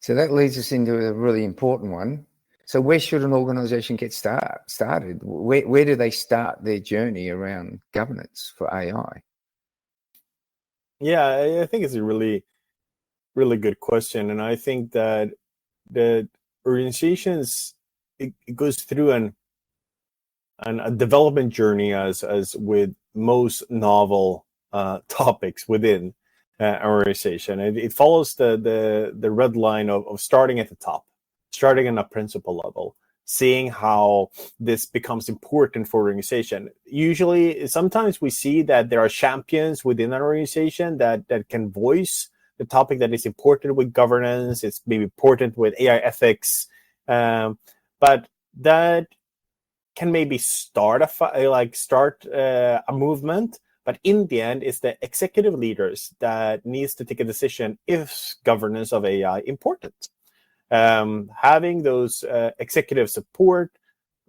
So that leads us into a really important one. So where should an organization get started? Where do they start their journey around governance for AI? Yeah, I think it's a really, really good question. And I think that the organizations, it goes through a development journey as with most novel topics within an organization. It follows the red line of starting at the top, starting on a principal level, seeing how this becomes important for organization. Usually, sometimes we see that there are champions within an organization that can voice the topic that is important with governance. It's maybe important with AI ethics, but that can maybe start a movement, but in the end, it's the executive leaders that needs to take a decision: is governance of AI important? Having those executive support,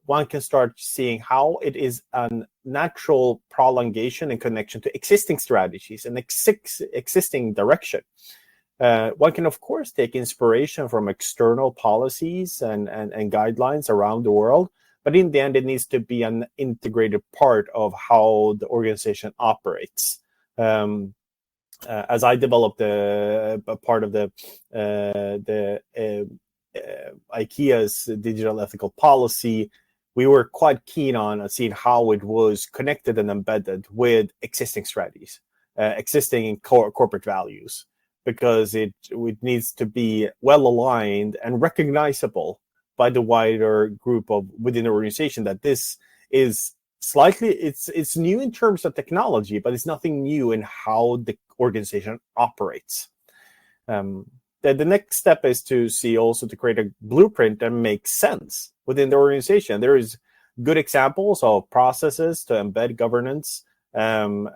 one can start seeing how it is a natural prolongation and connection to existing strategies and existing direction. One can, of course, take inspiration from external policies and guidelines around the world, but in the end, it needs to be an integrated part of how the organization operates. As I developed a part of the IKEA's digital ethical policy, we were quite keen on seeing how it was connected and embedded with existing strategies, existing corporate values, because it needs to be well aligned and recognizable by the wider group of within the organization that this is slightly, it's new in terms of technology, but it's nothing new in how the organization operates. The next step is to see also to create a blueprint that makes sense within the organization. There is good examples of processes to embed governance and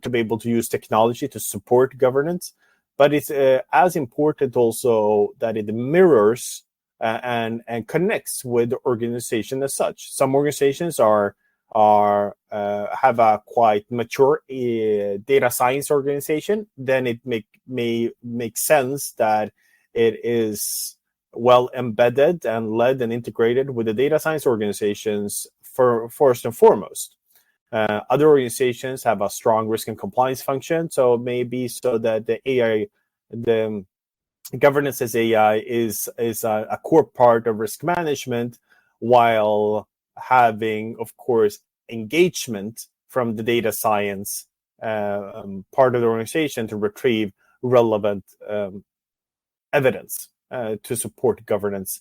to be able to use technology to support governance. But it's as important also that it mirrors and connects with the organization as such. Some organizations have a quite mature data science organization. Then it may make sense that it is well embedded and led and integrated with the data science organizations first and foremost. Other organizations have a strong risk and compliance function, so maybe so that the governance as AI is a core part of risk management, while having, of course, engagement from the data science part of the organization to retrieve relevant evidence to support governance.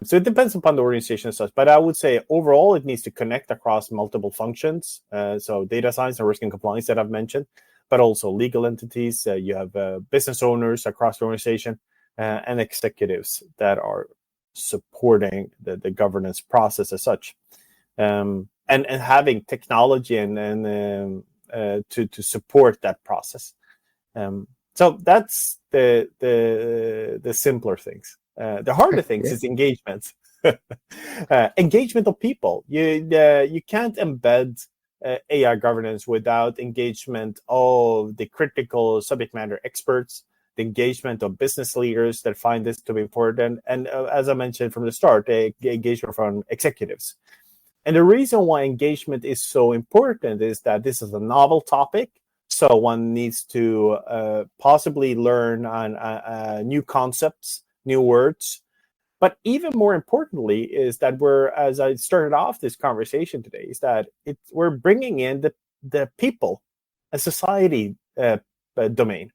So it depends upon the organization as such, but I would say overall it needs to connect across multiple functions. So data science and risk and compliance that I've mentioned, but also legal entities. You have business owners across the organization and executives that are supporting the governance process as such. And having technology and to support that process. So that's the simpler things. The harder things is engagement. Engagement of people. You can't embed AI governance without engagement of the critical subject matter experts, the engagement of business leaders that find this to be important, and as I mentioned from the start, engagement from executives. And the reason why engagement is so important is that this is a novel topic, so one needs to possibly learn on new concepts, new words. But even more importantly is that as I started off this conversation today, is that we're bringing in the people, a society domain,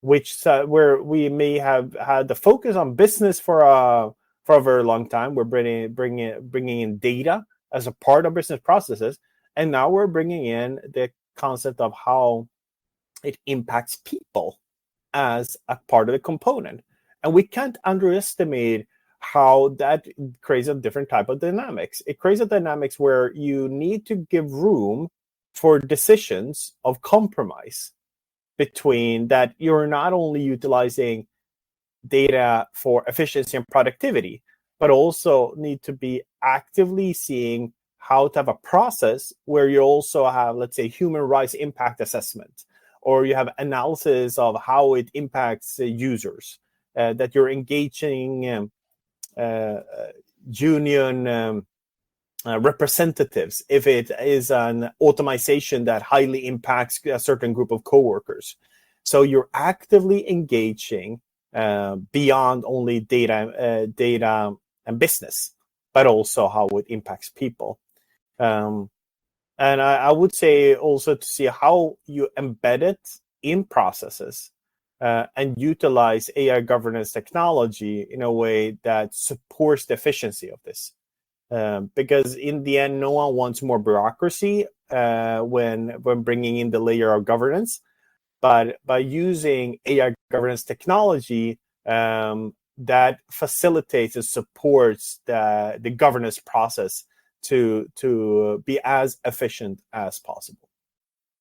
which where we may have had the focus on business for a very long time. We're bringing in data as a part of business processes, and now we're bringing in the concept of how it impacts people as a part of the component. And we can't underestimate how that creates a different type of dynamics. It creates a dynamics where you need to give room for decisions of compromise between that. You're not only utilizing data for efficiency and productivity, but also need to be actively seeing how to have a process where you also have, let's say, human rights impact assessment, or you have analysis of how it impacts users. that you're engaging union representatives if it is an automation that highly impacts a certain group of coworkers. So you're actively engaging beyond only data and business, but also how it impacts people. And I would say also to see how you embed it in processes and utilize AI governance technology in a way that supports the efficiency of this. Because in the end, no one wants more bureaucracy when bringing in the layer of governance. But by using AI governance technology, that facilitates and supports the governance process to be as efficient as possible.